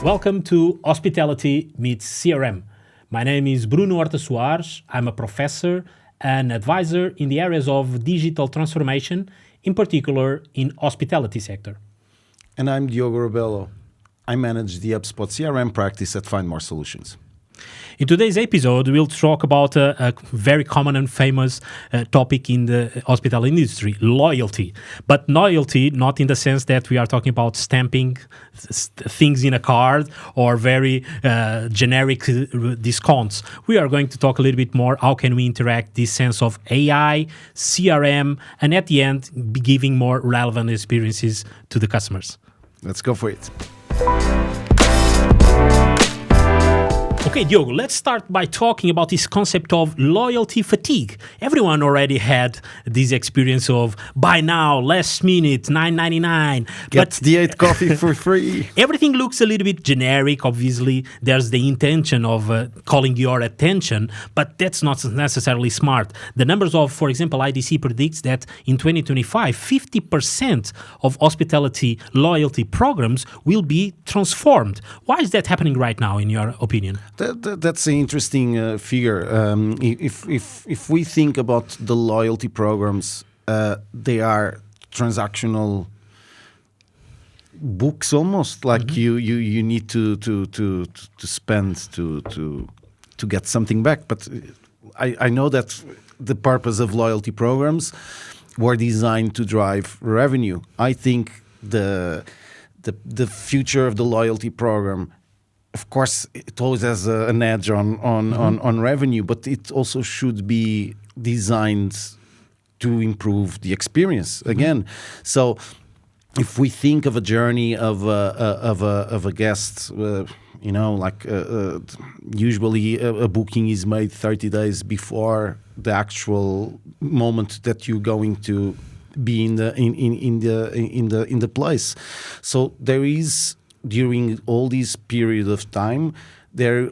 Welcome to Hospitality Meets CRM. My name is Bruno Horta Soares. I'm a professor and advisor in the areas of digital transformation, in particular in hospitality sector. And I'm Diogo Rebelo. I manage the HubSpot CRM practice at Find More Solutions. In today's episode, we'll talk about a very common and famous topic in the hospitality industry, loyalty. But loyalty, not in the sense that we are talking about stamping things in a card or very generic discounts. We are going to talk a little bit more how can we interact this sense of AI, CRM, and at the end, be giving more relevant experiences to the customers. Let's go for it. Okay, Diogo, let's start by talking about this concept of loyalty fatigue. Everyone already had this experience of buy now, last minute, $9.99. Get the 8 coffee for free. Everything looks a little bit generic, obviously. There's the intention of calling your attention, but that's not necessarily smart. The numbers of, for example, IDC predicts that in 2025, 50% of hospitality loyalty programs will be transformed. Why is that happening right now, in your opinion? That's an interesting figure. If we think about the loyalty programs, they are transactional books almost. Like you need to spend to get something back. But I know that the purpose of loyalty programs were designed to drive revenue. I think the future of the loyalty program, of course, it always has an edge on revenue, but it also should be designed to improve the experience again. So, if we think of a journey of a guest, usually a booking is made 30 days before the actual moment that you're going to be in the place. So there is, during all this period of time, there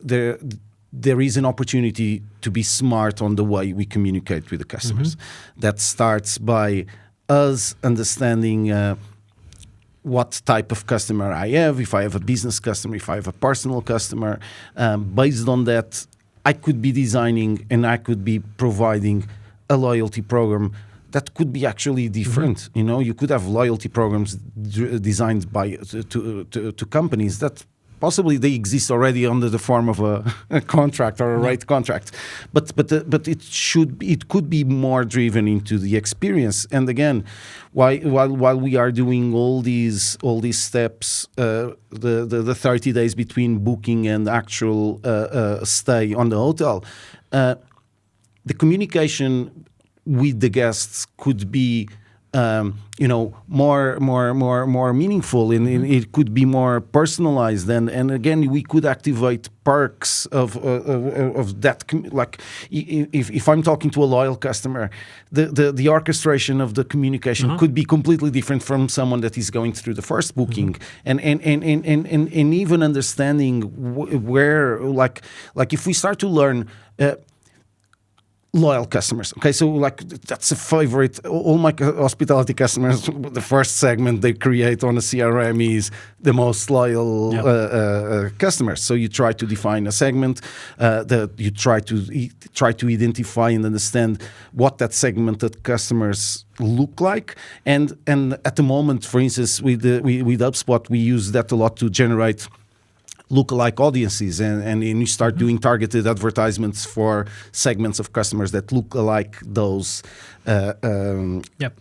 is an opportunity to be smart on the way we communicate with the customers. That starts by us understanding what type of customer I have, if I have a business customer, if I have a personal customer. Based on that, I could be designing and I could be providing a loyalty program that could be actually different. You know, you could have loyalty programs designed by to companies that possibly they exist already under the form of a contract or a rate contract, but it could be more driven into the experience. And again, while we are doing all these steps, the 30 days between booking and actual stay on the hotel, the communication with the guests could be, more meaningful, and it could be more personalized. And again, we could activate perks of that. Like if I'm talking to a loyal customer, the orchestration of the communication could be completely different from someone that is going through the first booking, and even understanding where, like if we start to learn. Loyal customers. Okay, so that's a favorite. All my hospitality customers, the first segment they create on a CRM is the most loyal customers. So you try to define a segment, that you try to identify and understand what that segmented customers look like. And at the moment, for instance, with HubSpot, we use that a lot to generate lookalike audiences, and you start doing targeted advertisements for segments of customers that look like those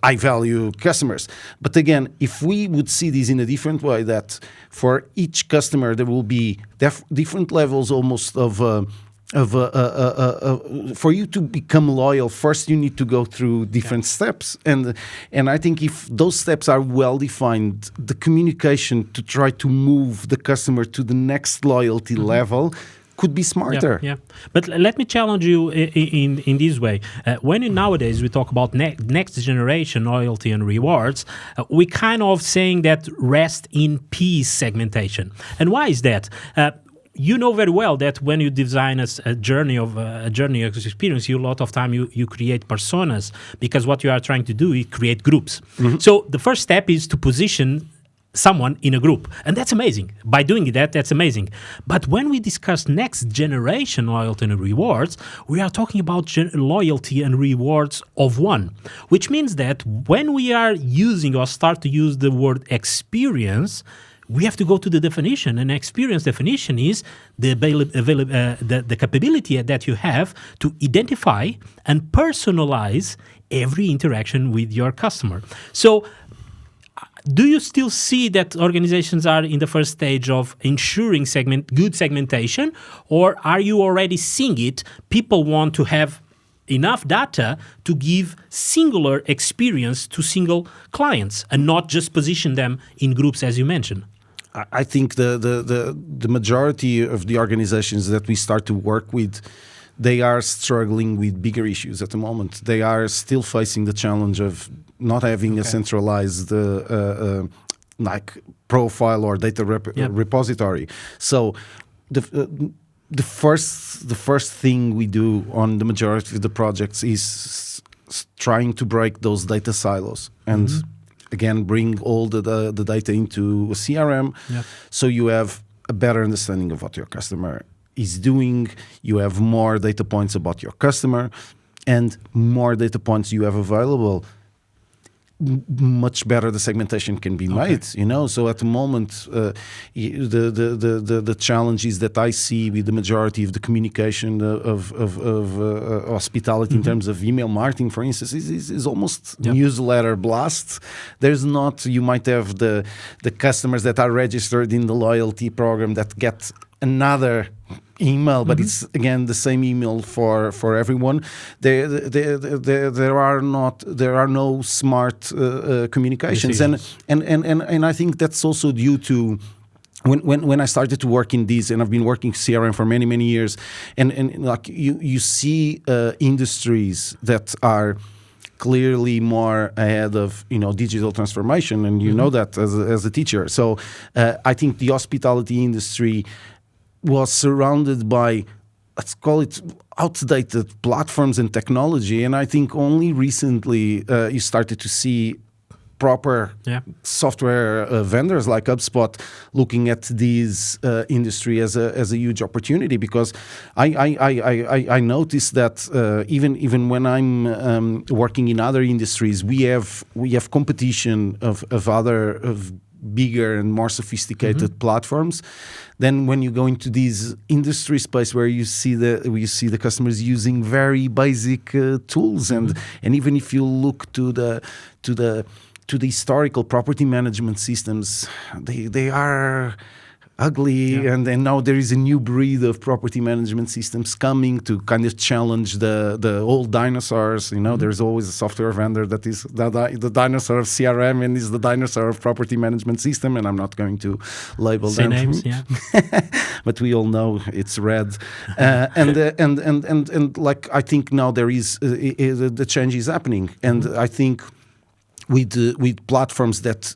high-value customers. But again, if we would see this in a different way, that for each customer there will be different levels almost of for you to become loyal, first you need to go through different steps, and I think if those steps are well defined, the communication to try to move the customer to the next loyalty level could be smarter. Yeah. But let me challenge you in this way. When nowadays we talk about next generation loyalty and rewards, we kind of saying that rest in peace segmentation. And why is that? You know very well that when you design a journey of experience, a lot of time you create personas, because what you are trying to do is create groups. So the first step is to position someone in a group, and that's amazing. By doing that, that's amazing. But when we discuss next generation loyalty and rewards, we are talking about loyalty and rewards of one, which means that when we are using or start to use the word experience, we have to go to the definition. An experience definition is the capability that you have to identify and personalize every interaction with your customer. So do you still see that organizations are in the first stage of ensuring good segmentation, or are you already seeing it? People want to have enough data to give singular experience to single clients and not just position them in groups, as you mentioned. I think the majority of the organizations that we start to work with, they are struggling with bigger issues at the moment. They are still facing the challenge of not having a centralized like profile or data repository. So the first thing we do on the majority of the projects is trying to break those data silos and again bring all the data into a CRM, so you have a better understanding of what your customer is doing. You have more data points about your customer, and more data points you have available, much better the segmentation can be made. So at the moment, the challenges that I see with the majority of the communication of hospitality in terms of email marketing, for instance, is almost newsletter blast. There's not, you might have the customers that are registered in the loyalty program that get another email, but it's again the same email for everyone. There are no smart communications, and I think that's also due to when I started to work in this, and I've been working CRM for many years, and like you see industries that are clearly more ahead of digital transformation, and you know that as a teacher. So I think the hospitality industry was surrounded by, let's call it, outdated platforms and technology. And I think only recently you started to see proper software vendors like HubSpot looking at this industry as a huge opportunity, because I noticed that even when I'm working in other industries, we have competition of bigger and more sophisticated platforms. Then when you go into this industry space where you see the customers using very basic tools, and even if you look to the historical property management systems, they are ugly, and now there is a new breed of property management systems coming to kind of challenge the old dinosaurs. There's always a software vendor that is the dinosaur of CRM and is the dinosaur of property management system, and I'm not going to label them names, but we all know it's red. And like I think now there is the change is happening, and I think with platforms that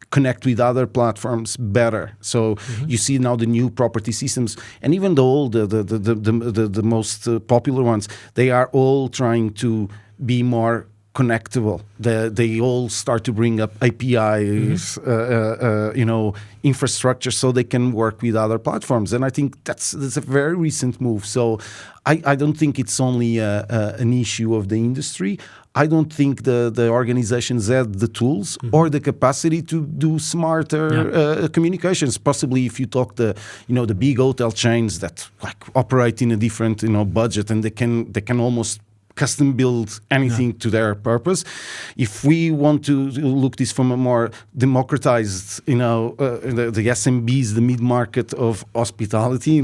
connect with other platforms better. So you see now the new property systems, and even the old, the most popular ones, they are all trying to be more connectable. They all start to bring up APIs, infrastructure, so they can work with other platforms. And I think that's a very recent move. So I don't think it's only an issue of the industry. I don't think the organizations had the tools or the capacity to do smarter communications. Possibly, if you talk the big hotel chains that like operate in a different budget, and they can almost custom build anything to their purpose. If we want to look this from a more democratized, the SMBs, the mid-market of hospitality,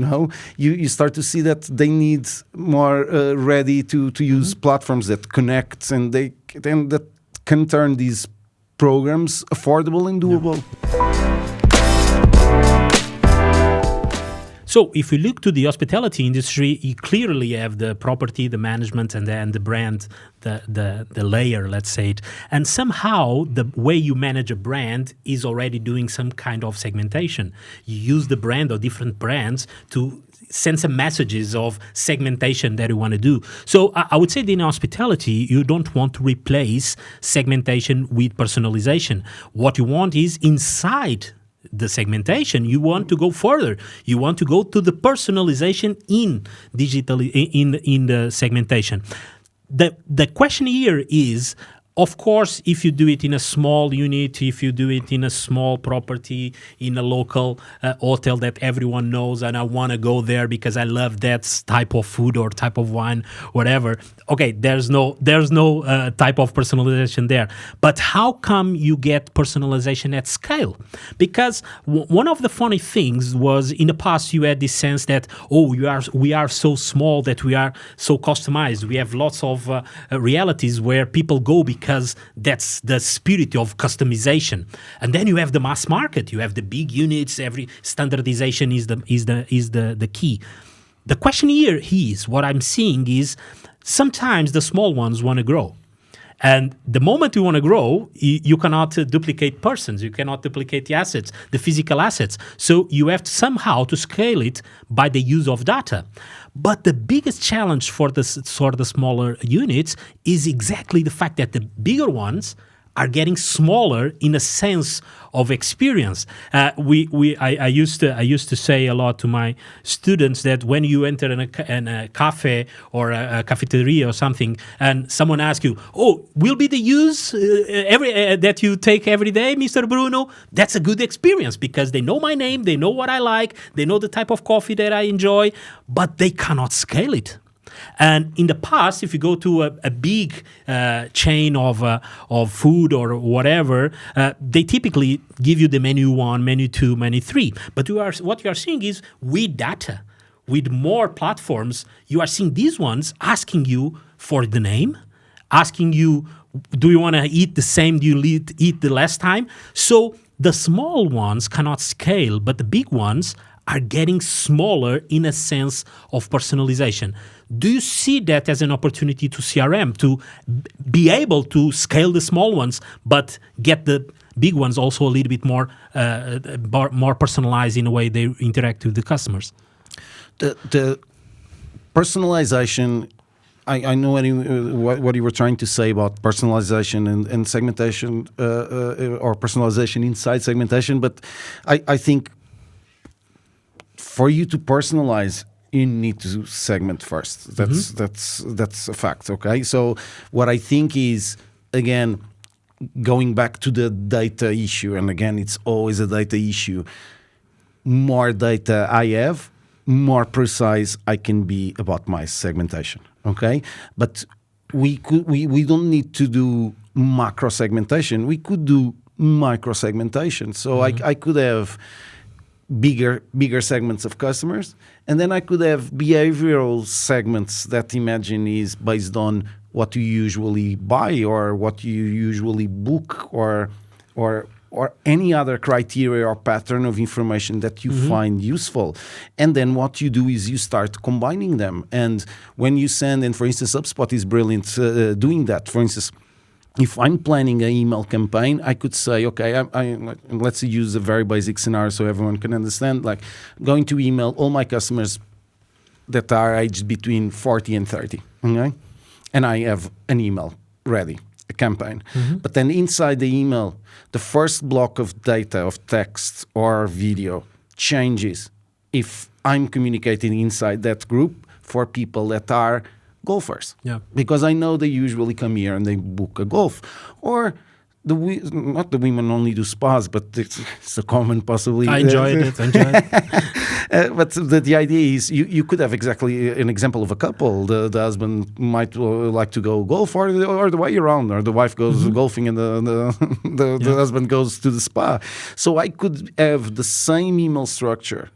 you start to see that they need more ready to use platforms that connect, and that can turn these programs affordable and doable. So if we look to the hospitality industry, you clearly have the property, the management, and then the brand, the layer, let's say it. And somehow the way you manage a brand is already doing some kind of segmentation. You use the brand or different brands to send some messages of segmentation that you want to do. So I would say that in hospitality, you don't want to replace segmentation with personalization. What you want is inside the segmentation, you want to go further. You want to go to the personalization in the segmentation. The question here is, of course, if you do it in a small unit, if you do it in a small property, in a local hotel that everyone knows, and I want to go there because I love that type of food or type of wine, whatever. Okay, there's no type of personalization there. But how come you get personalization at scale? Because one of the funny things was in the past you had this sense that we are so small that we are so customized. We have lots of realities where people go because that's the spirit of customization. And then you have the mass market. You have the big units. Every standardization is the key. The question here is, what I'm seeing is sometimes the small ones want to grow. And the moment you want to grow, you cannot duplicate persons. You cannot duplicate the assets, the physical assets. So you have to somehow to scale it by the use of data. But the biggest challenge for the smaller units is exactly the fact that the bigger ones are getting smaller in a sense of experience. I used to say a lot to my students that when you enter in a cafe or a cafeteria or something, and someone asks you, "Oh, will be the use that you take every day, Mr. Bruno?" That's a good experience because they know my name, they know what I like, they know the type of coffee that I enjoy, but they cannot scale it. And in the past, if you go to a big chain of food or whatever, they typically give you the menu 1, menu 2, menu 3. But what you are seeing is with data, with more platforms, you are seeing these ones asking you for the name, asking you, do you want to eat the same? Do you eat the last time? So the small ones cannot scale, but the big ones are getting smaller in a sense of personalization. Do you see that as an opportunity to CRM to be able to scale the small ones, but get the big ones also a little bit more personalized in the way they interact with the customers? The personalization, I know what you were trying to say about personalization and segmentation or personalization inside segmentation, but I think for you to personalize, you need to segment first. That's a fact. Okay, so what I think is, again, going back to the data issue, and again, it's always a data issue. More data I have, more precise I can be about my segmentation. Okay, but we don't need to do macro segmentation. We could do micro segmentation. So I could have bigger segments of customers, and then I could have behavioral segments that imagine is based on what you usually buy or what you usually book or any other criteria or pattern of information that you find useful. And then what you do is you start combining them. And when you send, and for instance, HubSpot is brilliant doing that. For instance, if I'm planning an email campaign, I could say, okay, let's use a very basic scenario so everyone can understand. Like, I'm going to email all my customers that are aged between 40 and 30, okay? And I have an email ready, a campaign. But then inside the email, the first block of data, of text or video, changes if I'm communicating inside that group for people that are golfers. Yeah. Because I know they usually come here and they book a golf. Or not the women only do spas, but it's a common possibly. I enjoyed it. But the idea is you could have exactly an example of a couple. The husband might like to go golf, or the way around, or the wife goes golfing and the husband goes to the spa. So I could have the same email structure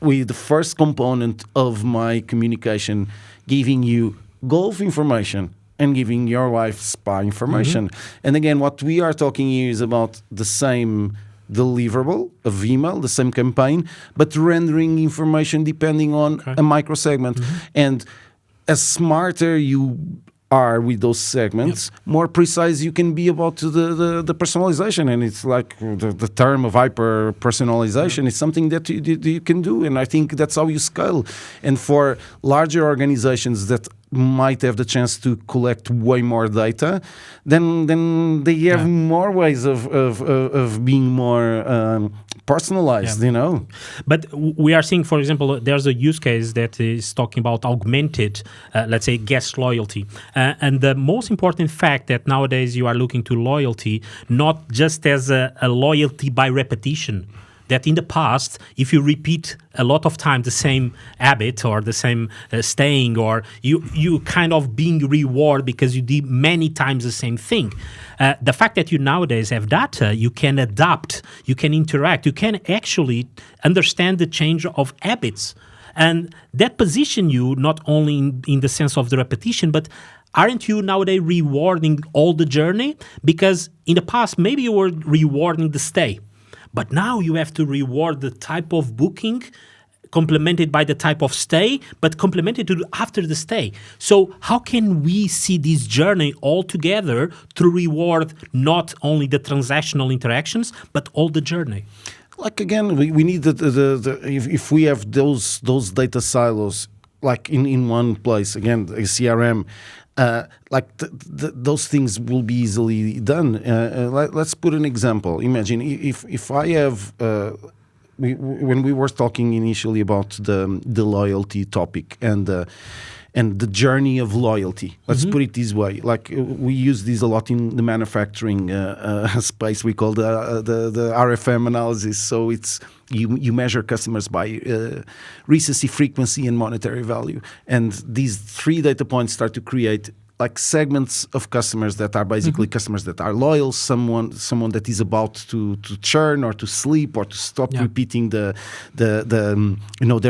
with the first component of my communication giving you golf information and giving your wife spa information. And again, what we are talking here is about the same deliverable of email, the same campaign, but rendering information depending on a micro segment. And as smarter you are with those segments, more precise you can be about the personalization. And it's like the term of hyper personalization is something that you can do. And I think that's how you scale. And for larger organizations that might have the chance to collect way more data, then they have more ways of being more personalized, But we are seeing, for example, there's a use case that is talking about augmented, let's say, guest loyalty. And the most important fact that nowadays you are looking to loyalty, not just as a loyalty by repetition, that in the past, if you repeat a lot of time the same habit or the same staying, or you kind of being rewarded because you did many times the same thing. The fact that you nowadays have data, you can adapt, you can interact, you can actually understand the change of habits. And that position you not only in the sense of the repetition, but aren't you nowadays rewarding all the journey? Because in the past, maybe you were rewarding the stay. But now you have to reward the type of booking complemented by the type of stay, but complemented to after the stay. So how can we see this journey all together to reward not only the transactional interactions, but all the journey? Like again, we need if we have those data silos like in one place, again, a CRM, those things will be easily done. Let's put an example. Imagine if I have, when we were talking initially about the loyalty topic and the journey of loyalty. Let's put it this way. Like we use this a lot in the manufacturing space. We call the RFM analysis. So it's you measure customers by recency, frequency, and monetary value. And these three data points start to create like segments of customers that are basically customers that are loyal, someone that is about to churn or to sleep or to stop repeating their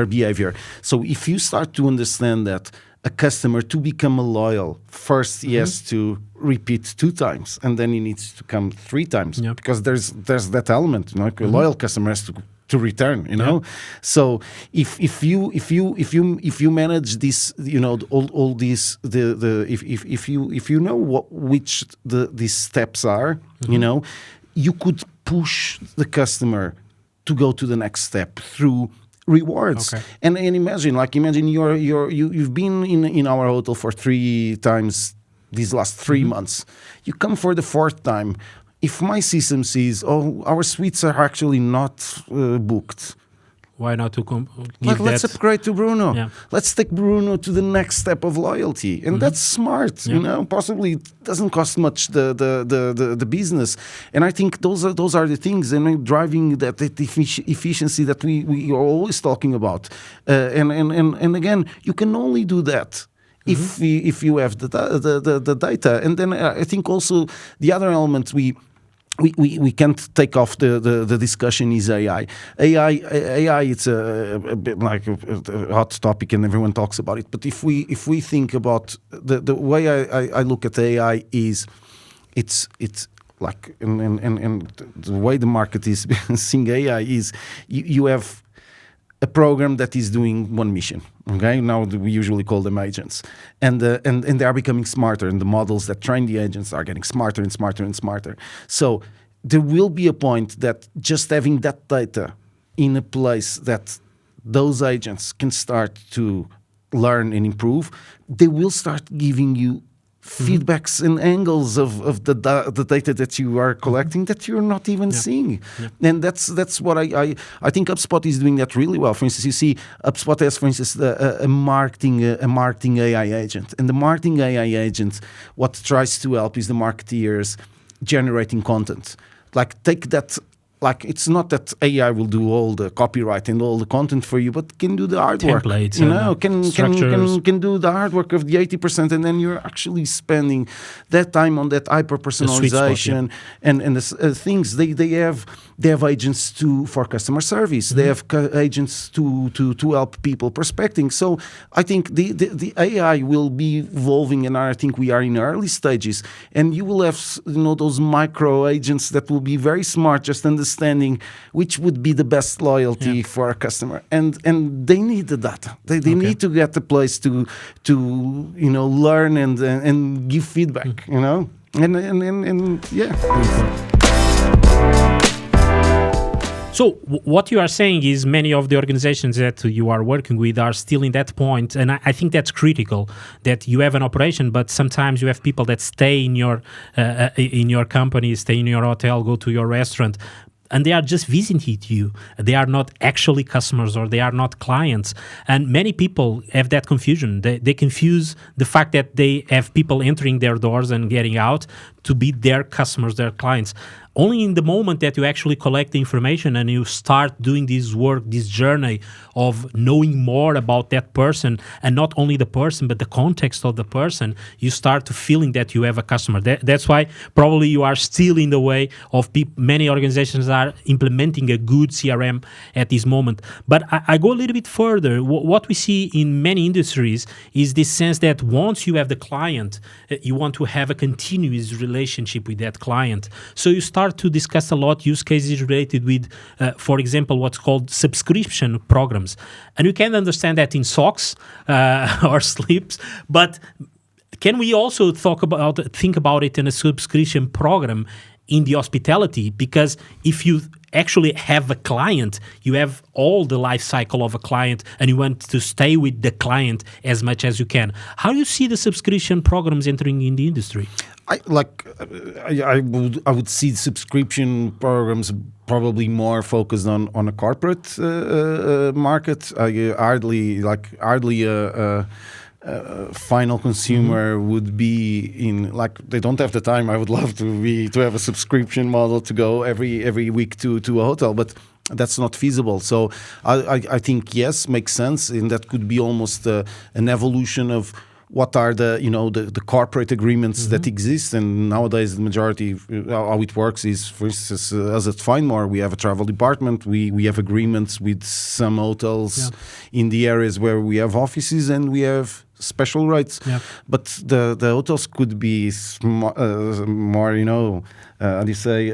behavior. So if you start to understand that a customer, to become a loyal, first he has to repeat 2 times, and then he needs to come 3 times, because there's that element, a loyal customer has to return, So if you manage this, all these if you know which these steps are, you could push the customer to go to the next step through rewards. And imagine you've been in our hotel for 3 times these last 3 months. You come for the 4th time. If my system sees, our suites are actually not booked, why not to let's upgrade to Bruno. Let's take Bruno to the next step of loyalty, and that's smart. Possibly it doesn't cost much the business, and I think those are the things, and driving that efficiency that we are always talking about. And again, you can only do that if you have the data. And then I think also the other element we can't take off the discussion is AI. AI, it's a bit like a hot topic and everyone talks about it. But if we think about the way I look at AI is it's like and the way the market is seeing AI is you have a program that is doing one mission. Okay, now we usually call them agents, and they are becoming smarter, and the models that train the agents are getting smarter and smarter and smarter. So there will be a point that just having that data in a place that those agents can start to learn and improve, they will start giving you feedbacks and angles of the data that you are collecting that you're not even seeing. And that's what I think HubSpot is doing that really well. For instance, you see HubSpot has, for instance, a marketing AI agent. And the marketing AI agent, what tries to help is the marketeers generating content. Like take that. Like it's not that AI will do all the copyright and all the content for you, but can do the hard work. Templates, can do the hard work of the 80%, and then you're actually spending that time on that hyper personalization and the things. They have agents for customer service. They have agents to help people prospecting. So I think the AI will be evolving, and I think we are in early stages. And you will have those micro agents that will be very smart, just understanding understanding which would be the best loyalty for a customer, and they need the data. They need to get the place to learn and give feedback. And yeah. So what you are saying is many of the organizations that you are working with are still in that point, and I think that's critical, that you have an operation, but sometimes you have people that stay in your company, stay in your hotel, go to your restaurant, and they are just visiting you. They are not actually customers, or they are not clients. And many people have that confusion. They confuse the fact that they have people entering their doors and getting out to be their customers, their clients. Only in the moment that you actually collect the information and you start doing this work, this journey of knowing more about that person, and not only the person, but the context of the person, you start to feeling that you have a customer. That's why probably you are still in the way of many organizations are implementing a good CRM at this moment. But I go a little bit further. What we see in many industries is this sense that once you have the client, you want to have a continuous relationship with that client. So you start to discuss a lot use cases related with, for example, what's called subscription programs. And you can understand that in socks or slips, but can we also think about it in a subscription program in the hospitality? Because if you actually have a client, you have all the life cycle of a client, and you want to stay with the client as much as you can. How do you see the subscription programs entering in the industry? I would see subscription programs probably more focused on a corporate market. Hardly a final consumer would be in, like, they don't have the time. I would love to have a subscription model to go every week to a hotel, but that's not feasible. So I think yes, makes sense, and that could be almost an evolution of what are the corporate agreements that exist. And nowadays the majority how it works is, for instance, us at Findmore, we have a travel department. We have agreements with some hotels in the areas where we have offices, and we have special rates. But the hotels could be more, how do you say,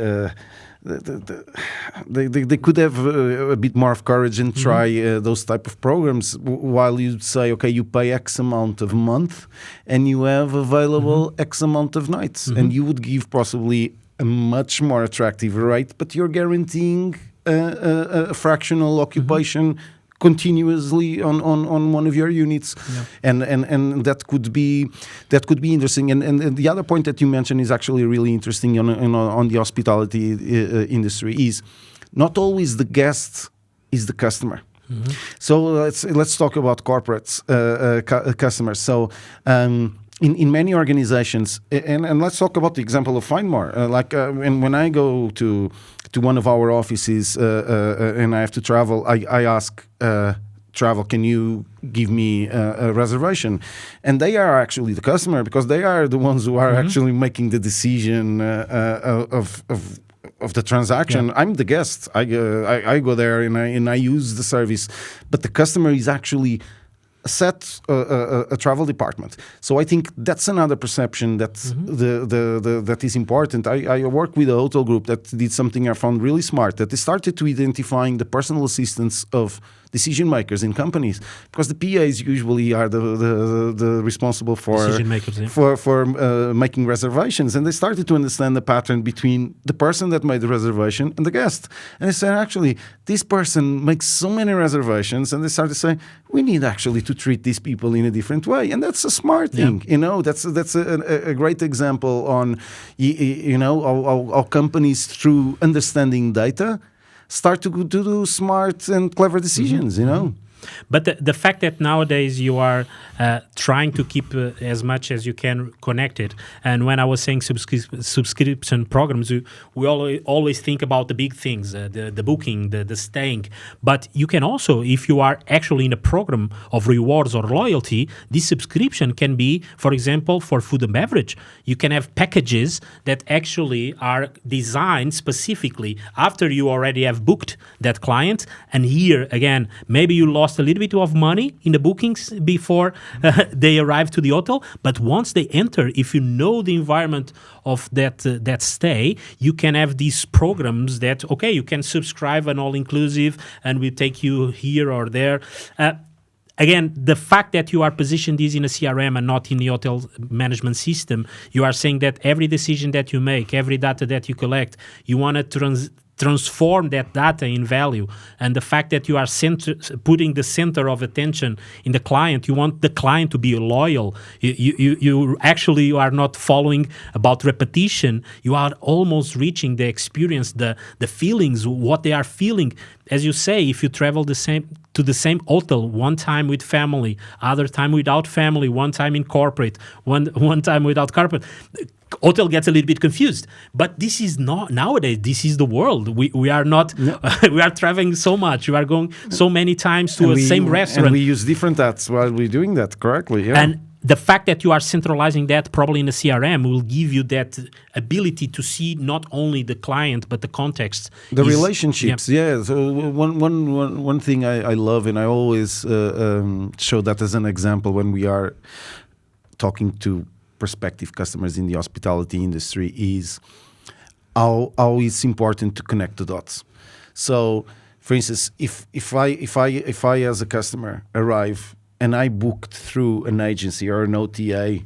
they could have a bit more of courage and try those type of programs, while you say, okay, you pay X amount of month and you have available X amount of nights, and you would give possibly a much more attractive rate, but you're guaranteeing a fractional occupation continuously on one of your units, and that could be interesting. And the other point that you mentioned is actually really interesting on the hospitality industry, is not always the guest is the customer. So let's talk about corporates, customers. So in many organizations, and let's talk about the example of Findmore. When I go to one of our offices and I have to travel, I ask travel, can you give me a reservation? And they are actually the customer, because they are the ones who are actually making the decision of the transaction. I'm the guest. I go there and I use the service, but the customer is actually a travel department. So I think that's another perception that that is important. I work with a hotel group that did something I found really smart, that they started to identifying the personal assistants of decision makers in companies, because the PAs usually are the responsible for decision makers, for making reservations, and they started to understand the pattern between the person that made the reservation and the guest. And they said, actually, this person makes so many reservations, and they started to say, we need actually to treat these people in a different way, and that's a smart thing. That's a great example on how companies, through understanding data, start to do smart and clever decisions, But the fact that nowadays you are trying to keep as much as you can connected, and when I was saying subscription programs, we always think about the big things, the booking, the staying. But you can also, if you are actually in a program of rewards or loyalty, this subscription can be, for example, for food and beverage. You can have packages that actually are designed specifically after you already have booked that client. And here, again, maybe you lost cost a little bit of money in the bookings before they arrive to the hotel. But once they enter, if you know the environment of that stay, you can have these programs that, okay, you can subscribe an all-inclusive and we take you here or there. Again, the fact that you are positioned this in a CRM and not in the hotel management system, you are saying that every decision that you make, every data that you collect, you want to transform that data in value. And the fact that you are putting the center of attention in the client, you want the client to be loyal. You actually are not following about repetition. You are almost reaching the experience, the feelings, what they are feeling. As you say, if you travel to the same hotel, one time with family, other time without family, one time in corporate, one time without corporate, hotel gets a little bit confused. But this is not nowadays. This is the world. We are not. No. We are traveling so much. We are going so many times to the same restaurant. And we use different apps while we're doing that correctly. Yeah. And the fact that you are centralizing that probably in a CRM will give you that ability to see not only the client but the context, the relationships. Yeah. So one thing I love, and I always show that as an example when we are talking to prospective customers in the hospitality industry, is how it's important to connect the dots. So, for instance, if I as a customer arrive and I booked through an agency or an OTA,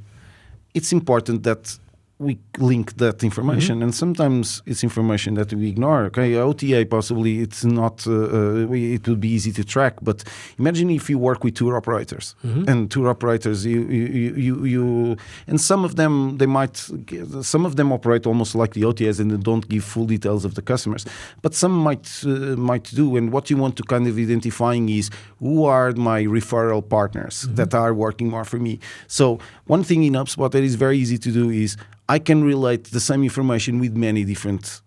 it's important that we link that information, and sometimes it's information that we ignore. Okay, OTA possibly it's not. It would be easy to track, but imagine if you work with tour operators, and tour operators, you, and some of them operate almost like the OTAs and they don't give full details of the customers, but some might do. And what you want to kind of identifying is who are my referral partners that are working more for me. So one thing in HubSpot that is very easy to do is I can relate the same information with many different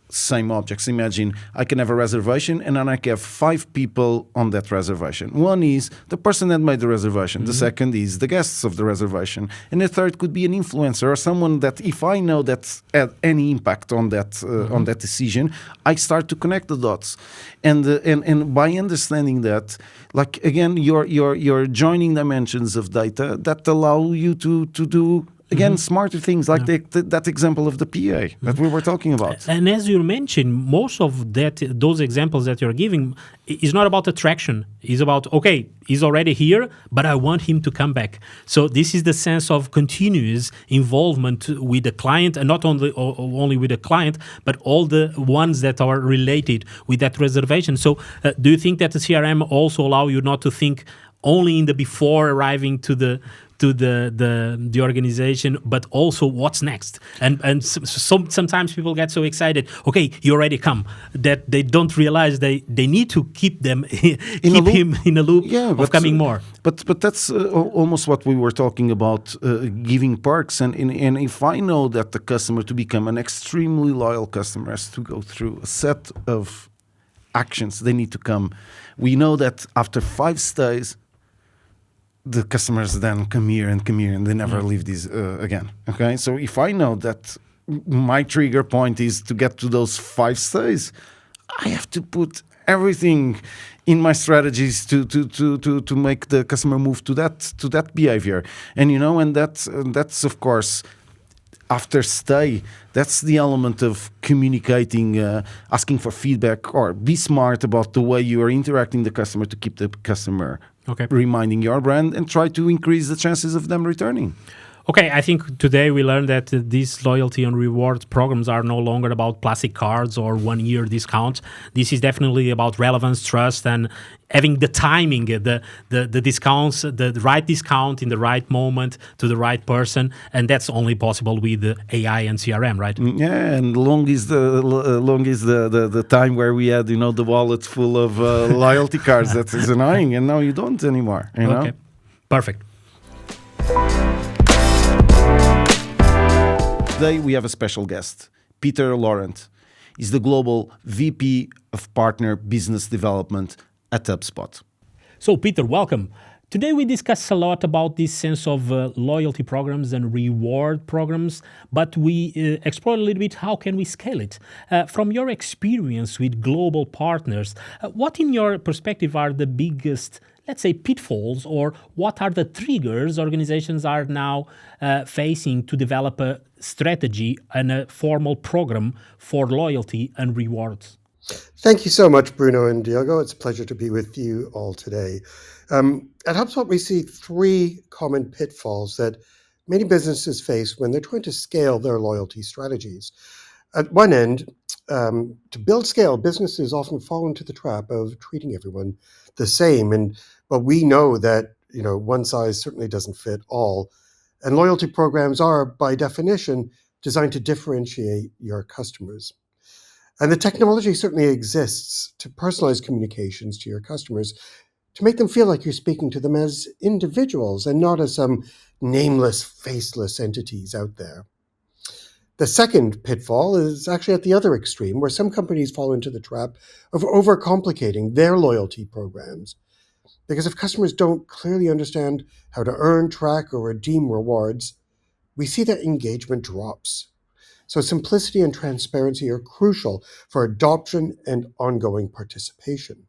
same objects. Imagine I can have a reservation and then I can have 5 people on that reservation. One is the person that made the reservation. The second is the guests of the reservation. And the third could be an influencer or someone that if I know that had any impact on that decision, I start to connect the dots. And by understanding that, like again, you're joining dimensions of data that allow you to do again, smarter things like that example of the PA that we were talking about. And as you mentioned, most of those examples that you're giving is not about attraction. It's about, okay, he's already here, but I want him to come back. So this is the sense of continuous involvement with the client, and not only with the client, but all the ones that are related with that reservation. So do you think that the CRM also allow you not to think only in the before arriving to the organization, but also what's next? And sometimes people get so excited, okay, you already come, that they don't realize they need to keep him in a loop of coming more. But that's almost what we were talking about, giving perks. And if I know that the customer to become an extremely loyal customer has to go through a set of actions, they need to come. We know that after 5 stays, the customers then come here and they never leave this again. Okay, so if I know that my trigger point is to get to those 5 stays, I have to put everything in my strategies to make the customer move to that behavior. And and that's of course after stay. That's the element of communicating, asking for feedback, or be smart about the way you are interacting the customer to keep the customer reminding your brand and try to increase the chances of them returning. Okay, I think today we learned that these loyalty and reward programs are no longer about plastic cards or 1-year discounts. This is definitely about relevance, trust, and having the timing, the discounts, the right discount in the right moment to the right person, and that's only possible with the AI and CRM, right? Yeah, and long is the time where we had the wallet full of loyalty cards. That is annoying, and now you don't anymore. Okay, perfect. Today we have a special guest, Peter Laurent. He's the Global VP of Partner Business Development at HubSpot. So Peter, welcome. Today, we discuss a lot about this sense of loyalty programs and reward programs, but we explore a little bit how can we scale it. From your experience with global partners, what, in your perspective, are the biggest, let's say, pitfalls, or what are the triggers organizations are now facing to develop a strategy and a formal program for loyalty and rewards? Thank you so much, Bruno and Diogo. It's a pleasure to be with you all today. At HubSpot, we see three common pitfalls that many businesses face when they're trying to scale their loyalty strategies. At one end, to build scale, businesses often fall into the trap of treating everyone the same. But we know that one size certainly doesn't fit all. And loyalty programs are, by definition, designed to differentiate your customers. And the technology certainly exists to personalize communications to your customers, to make them feel like you're speaking to them as individuals and not as some nameless, faceless entities out there. The second pitfall is actually at the other extreme, where some companies fall into the trap of overcomplicating their loyalty programs. Because if customers don't clearly understand how to earn, track, or redeem rewards, we see that engagement drops. So simplicity and transparency are crucial for adoption and ongoing participation.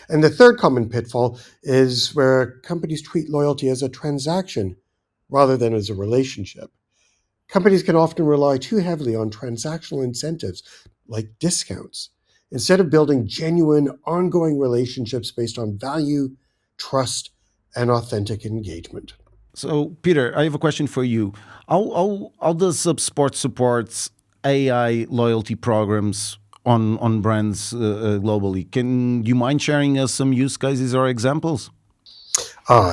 And the third common pitfall is where companies treat loyalty as a transaction rather than as a relationship. Companies can often rely too heavily on transactional incentives like discounts instead of building genuine, ongoing relationships based on value, trust, and authentic engagement. So, Peter, I have a question for you. How does HubSpot supports AI loyalty programs on brands globally? Can you mind sharing us some use cases or examples?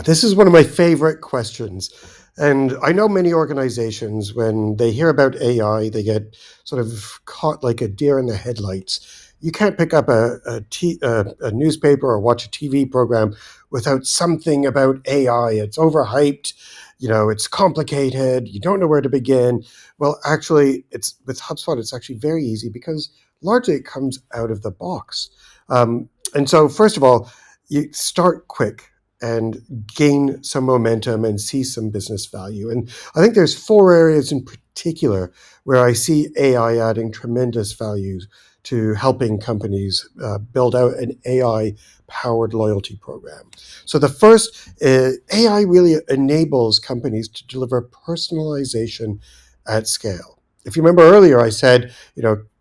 This is one of my favorite questions. And I know many organizations, when they hear about AI, they get sort of caught like a deer in the headlights. You can't pick up a newspaper or watch a TV program without something about AI. It's overhyped, it's complicated, you don't know where to begin. Well, actually, it's with HubSpot, it's actually very easy because largely it comes out of the box. And so, first of all, you start quick and gain some momentum and see some business value. And I think there's four areas in particular where I see AI adding tremendous value to helping companies build out an AI-powered loyalty program. So the first, AI really enables companies to deliver personalization at scale. If you remember earlier, I said,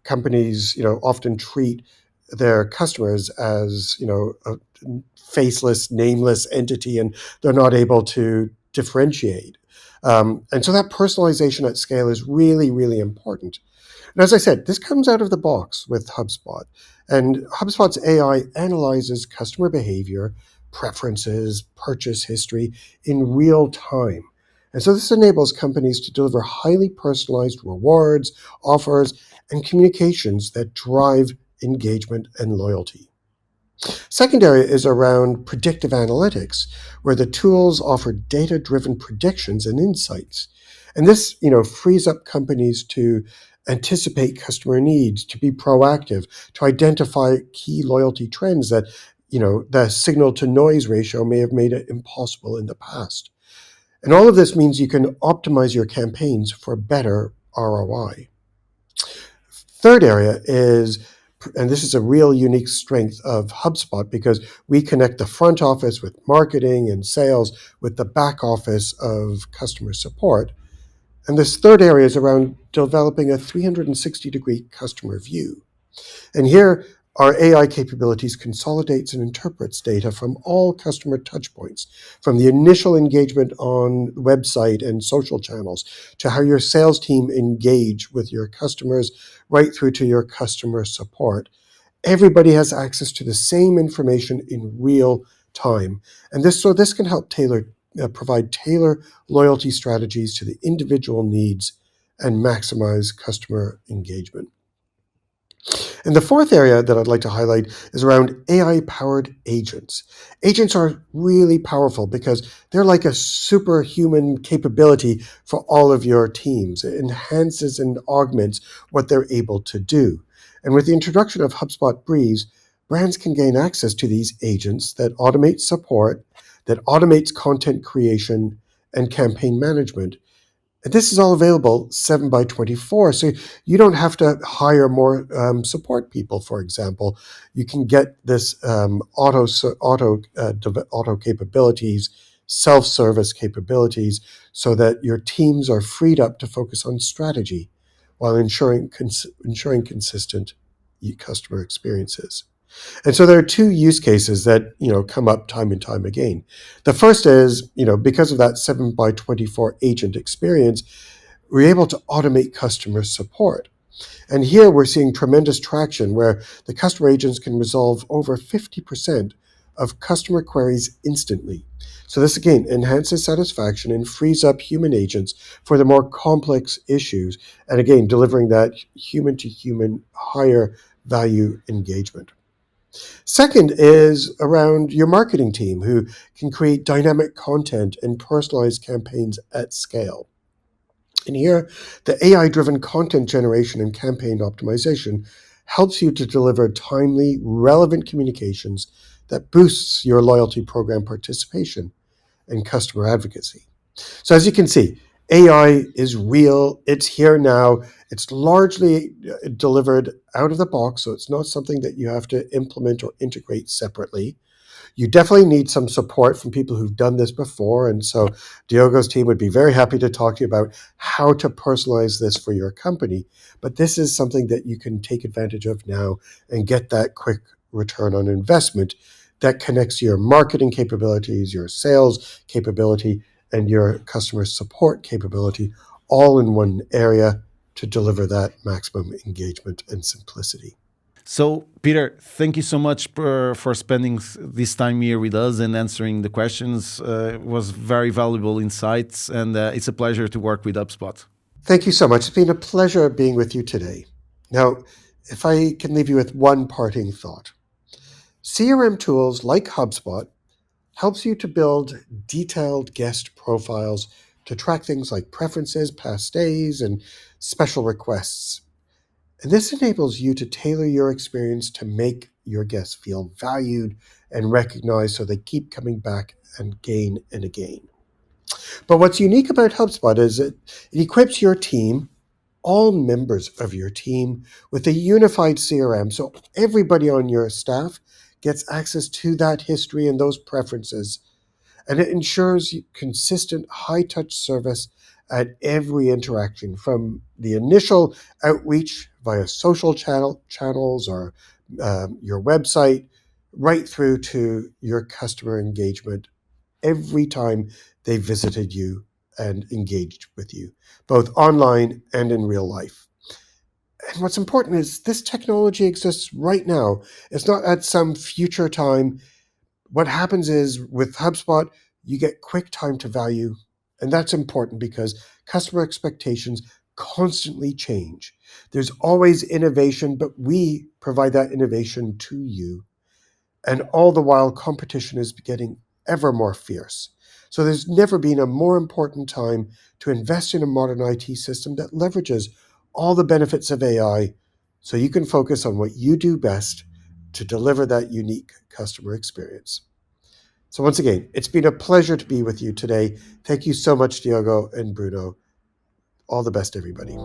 companies, often treat their customers as, a faceless, nameless entity, and they're not able to differentiate. And so that personalization at scale is really, really important. And as I said, this comes out of the box with HubSpot. And HubSpot's AI analyzes customer behavior, preferences, purchase history in real time. And so this enables companies to deliver highly personalized rewards, offers, and communications that drive engagement and loyalty. Second area is around predictive analytics, where the tools offer data-driven predictions and insights. And this, frees up companies to anticipate customer needs, to be proactive, to identify key loyalty trends that, the signal to noise ratio may have made it impossible in the past. And all of this means you can optimize your campaigns for better ROI. Third area is, and this is a real unique strength of HubSpot, because we connect the front office with marketing and sales with the back office of customer support. And this third area is around developing a 360-degree customer view. And here, our AI capabilities consolidates and interprets data from all customer touchpoints, from the initial engagement on the website and social channels to how your sales team engage with your customers, right through to your customer support. Everybody has access to the same information in real time. And this can help provide tailor loyalty strategies to the individual needs and maximize customer engagement. And the fourth area that I'd like to highlight is around AI-powered agents. Agents are really powerful because they're like a superhuman capability for all of your teams. It enhances and augments what they're able to do. And with the introduction of HubSpot Breeze, brands can gain access to these agents that automate support, that automates content creation and campaign management. And this is all available 7 by 24. So you don't have to hire more support people, for example. You can get this auto capabilities, self-service capabilities, so that your teams are freed up to focus on strategy while ensuring consistent customer experiences. And so there are two use cases that come up time and time again. The first is, because of that 7 by 24 agent experience, we're able to automate customer support. And here we're seeing tremendous traction where the customer agents can resolve over 50% of customer queries instantly. So this again enhances satisfaction and frees up human agents for the more complex issues, and again delivering that human to human higher value engagement. Second is around your marketing team, who can create dynamic content and personalized campaigns at scale. And here, the AI-driven content generation and campaign optimization helps you to deliver timely, relevant communications that boosts your loyalty program participation and customer advocacy. So as you can see, AI is real. It's here now. It's largely delivered out of the box, so it's not something that you have to implement or integrate separately. You definitely need some support from people who've done this before. And so Diogo's team would be very happy to talk to you about how to personalize this for your company. But this is something that you can take advantage of now and get that quick return on investment that connects your marketing capabilities, your sales capability, and your customer support capability all in one area to deliver that maximum engagement and simplicity. So, Peter, thank you so much for spending this time here with us and answering the questions. It was very valuable insights, and it's a pleasure to work with HubSpot. Thank you so much. It's been a pleasure being with you today. Now, if I can leave you with one parting thought. CRM tools like HubSpot helps you to build detailed guest profiles to track things like preferences, past stays, and special requests. And this enables you to tailor your experience to make your guests feel valued and recognized so they keep coming back and again. But what's unique about HubSpot is it equips your team, all members of your team, with a unified CRM. So everybody on your staff gets access to that history and those preferences. And it ensures consistent high-touch service at every interaction, from the initial outreach via social channels or your website, right through to your customer engagement every time they visited you and engaged with you, both online and in real life. And what's important is this technology exists right now. It's not at some future time. What happens is with HubSpot, you get quick time to value. And that's important because customer expectations constantly change. There's always innovation, but we provide that innovation to you. And all the while, competition is getting ever more fierce. So there's never been a more important time to invest in a modern IT system that leverages all the benefits of AI so you can focus on what you do best to deliver that unique customer experience. So once again, it's been a pleasure to be with you today. Thank you so much, Diogo and Bruno. All the best, everybody.